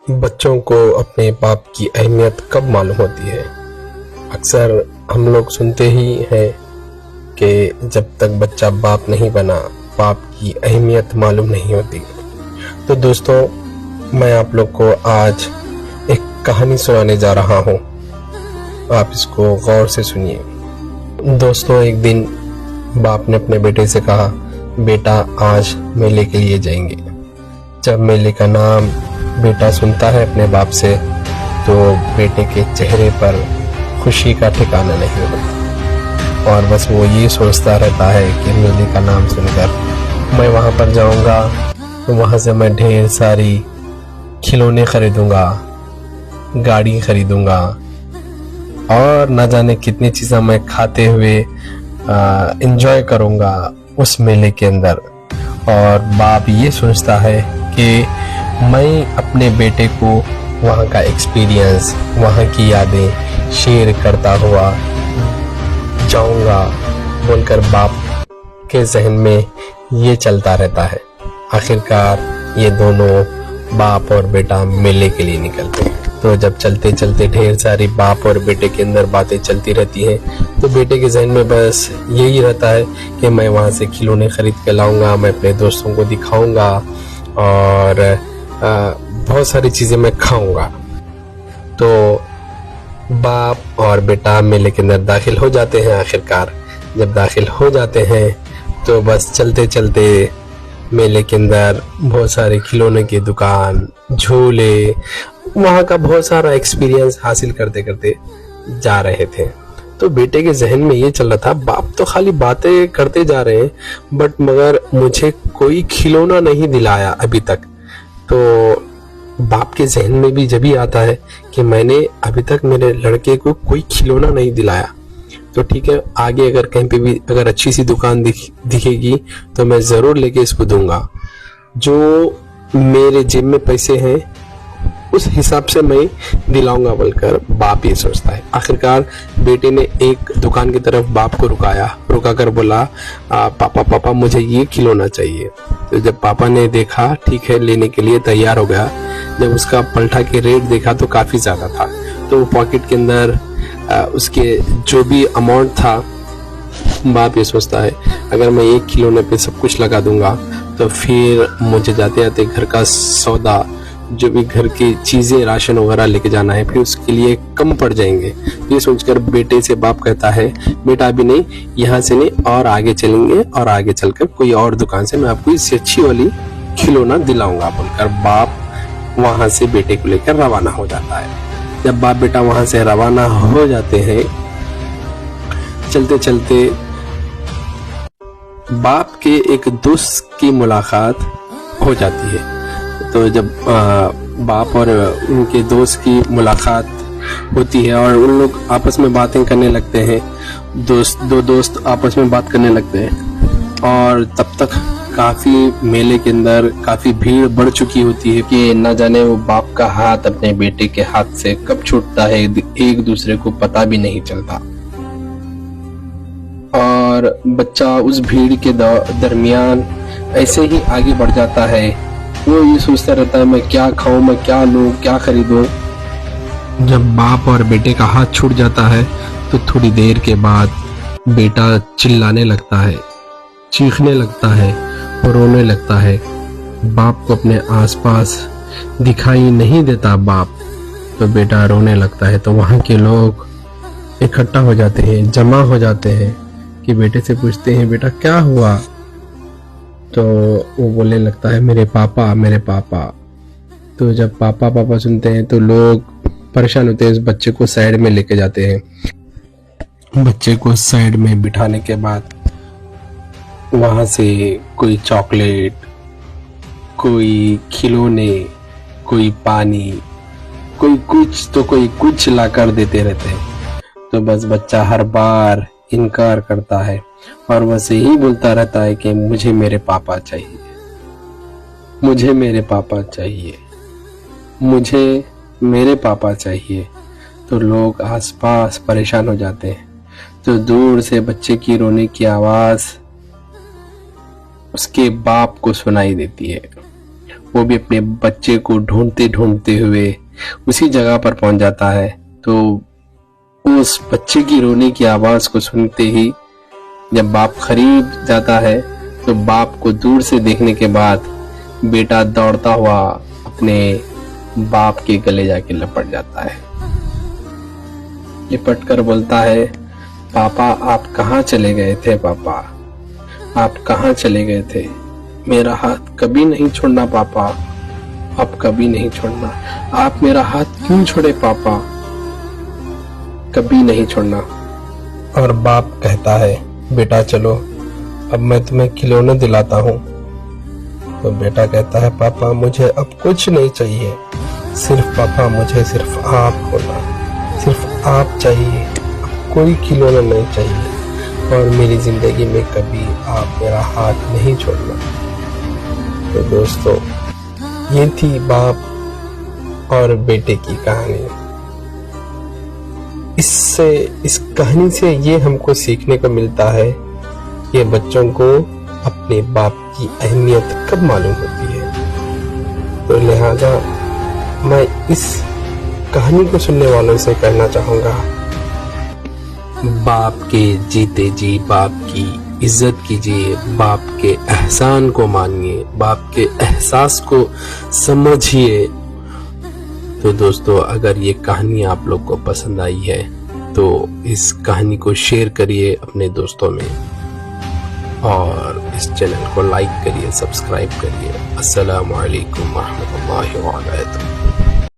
बच्चों को अपने बाप की अहमियत कब मालूम होती है? अक्सर हम लोग सुनते ही हैं कि जब तक बच्चा बाप नहीं बना, बाप की अहमियत मालूम नहीं होती। तो दोस्तों, मैं आप लोग को आज एक कहानी सुनाने जा रहा हूँ। आप इसको गौर से सुनिए। दोस्तों, एक दिन बाप ने अपने बेटे से कहा, बेटा आज मेले के लिए जाएंगे। जब मेले का नाम बेटा सुनता है अपने बाप से, तो बेटे के चेहरे पर खुशी का ठिकाना नहीं होता और बस वो ये सोचता रहता है कि मेले का नाम सुनकर मैं वहाँ पर जाऊँगा तो वहाँ से मैं ढेर सारी खिलौने खरीदूँगा, गाड़ी खरीदूँगा और न जाने कितनी चीज़ें मैं खाते हुए एंजॉय करूँगा उस मेले के अंदर। और बाप ये सोचता है कि मैं अपने बेटे को वहाँ का एक्सपीरियंस, वहाँ की यादें शेयर करता हुआ जाऊँगा बोलकर बाप के जहन में ये चलता रहता है। आखिरकार ये दोनों बाप और बेटा मेले के लिए निकलते हैं। तो जब चलते चलते ढेर सारी बाप और बेटे के अंदर बातें चलती रहती हैं, तो बेटे के जहन में बस यही रहता है कि मैं वहाँ से खिलौने खरीद के लाऊंगा, मैं अपने दोस्तों को दिखाऊंगा और बहुत सारी चीज़ें मैं खाऊंगा। तो बाप और बेटा मेले के अंदर दाखिल हो जाते हैं। आखिरकार जब दाखिल हो जाते हैं तो बस चलते चलते मेले के अंदर बहुत सारे खिलौने की दुकान, झूले, वहाँ का बहुत सारा एक्सपीरियंस हासिल करते करते जा रहे थे। तो बेटे के जहन में ये चल रहा था, बाप तो खाली बातें करते जा रहे हैं बट मगर मुझे कोई खिलौना नहीं दिलाया अभी तक। तो बाप के जहन में भी जब ही आता है कि मैंने अभी तक मेरे लड़के को कोई खिलौना नहीं दिलाया, तो ठीक है, आगे अगर कहीं पे भी अगर अच्छी सी दुकान दिखेगी तो मैं ज़रूर लेके इसको दूंगा। जो मेरे जेब में पैसे हैं उस हिसाब से मैं दिलाऊंगा बोलकर बाप ये सोचता है। आखिरकार बेटे ने एक दुकान की तरफ बाप को रुका कर बोला, पापा मुझे ये खिलौना चाहिए। तो जब पापा ने देखा, ठीक है, लेने के लिए तैयार हो गया। जब उसका पलटा के रेट देखा तो काफ़ी ज़्यादा था, तो वो पॉकेट के अंदर उसके जो भी अमाउंट था, बाप ये सोचता है अगर मैं एक खिलौने पे सब कुछ लगा दूंगा तो फिर मुझे जाते जाते घर का सौदा, जो भी घर की चीज़ें, राशन वगैरह लेके जाना है, फिर उसके लिए कम पड़ जाएंगे। ये सोचकर बेटे से बाप कहता है, बेटा अभी नहीं, यहाँ से नहीं और आगे चलेंगे और आगे चलकर कोई और दुकान से मैं आपको इससे अच्छी वाली खिलौना दिलाऊंगा बोलकर बाप वहाँ से बेटे को लेकर रवाना हो जाता है। जब बाप बेटा वहाँ से रवाना हो जाते हैं, चलते चलते बाप के एक दोस्त की मुलाकात हो जाती है। तो जब बाप और उनके दोस्त की मुलाकात होती है और उन लोग आपस में बातें करने लगते हैं, दो दोस्त आपस में बात करने लगते हैं और तब तक काफ़ी मेले के अंदर काफ़ी भीड़ बढ़ चुकी होती है कि न जाने वो बाप का हाथ अपने बेटे के हाथ से कब छूटता है, एक दूसरे को पता भी नहीं चलता। और बच्चा उस भीड़ के दरमियान ऐसे ही आगे बढ़ जाता है। वो ये सोचता रहता है, मैं क्या खाऊं, मैं क्या लूं, क्या खरीदूं। जब बाप और बेटे का हाथ छूट जाता है तो थोड़ी देर के बाद बेटा चिल्लाने लगता है, चीखने लगता है और रोने लगता है। बाप को अपने आसपास दिखाई नहीं देता बाप, तो बेटा रोने लगता है। तो वहाँ के लोग इकट्ठा हो जाते हैं, जमा हो जाते हैं कि बेटे से पूछते हैं, बेटा क्या हुआ? तो वो बोलने लगता है, मेरे पापा। तो जब पापा पापा सुनते हैं तो लोग परेशान होते हैं, इस बच्चे को साइड में लेके जाते हैं। बच्चे को साइड में बिठाने के बाद वहाँ से कोई चॉकलेट, कोई खिलौने, कोई पानी, कोई कुछ ला कर देते रहते हैं। तो बस बच्चा हर बार इनकार करता है और बस यही बोलता रहता है कि मुझे मेरे पापा चाहिए, मुझे मेरे पापा चाहिए, मुझे मेरे पापा चाहिए। तो लोग आसपास परेशान हो जाते हैं। तो दूर से बच्चे की रोने की आवाज़ उसके बाप को सुनाई देती है। वो भी अपने बच्चे को ढूंढते ढूंढते हुए उसी जगह पर पहुंच जाता है। तो उस बच्चे की रोने की आवाज को सुनते ही जब बाप करीब जाता है तो बाप को दूर से देखने के बाद बेटा दौड़ता हुआ अपने बाप के गले जाके लपट जाता है। लिपट कर बोलता है, पापा आप कहाँ चले गए थे? पापा आप कहाँ चले गए थे? मेरा हाथ कभी नहीं छोड़ना पापा, आप कभी नहीं छोड़ना। आप मेरा हाथ क्यों छोड़े पापा? कभी नहीं छोड़ना। और बाप कहता है, बेटा चलो अब मैं तुम्हें खिलौने दिलाता हूँ। तो बेटा कहता है, पापा मुझे अब कुछ नहीं चाहिए, सिर्फ पापा मुझे सिर्फ आप होना, सिर्फ आप चाहिए, अब कोई खिलौना नहीं चाहिए और मेरी जिंदगी में कभी आप मेरा हाथ नहीं छोड़ना। तो दोस्तों ये थी बाप और बेटे की कहानी। इस कहानी से ये हमको सीखने को मिलता है कि बच्चों को अपने बाप की अहमियत कब मालूम होती है। तो लिहाजा मैं इस कहानी को सुनने वालों से कहना चाहूंगा, बाप के जीते जी बाप की इज्जत कीजिए, बाप के एहसान को मानिए, बाप के एहसास को समझिए। तो दोस्तों अगर ये कहानी आप लोग को पसंद आई है तो इस कहानी को शेयर करिए अपने दोस्तों में और इस चैनल को लाइक करिए, सब्सक्राइब करिए। अस्सलामु अलैकुम व रहमतुल्लाहि व बरकातुहू।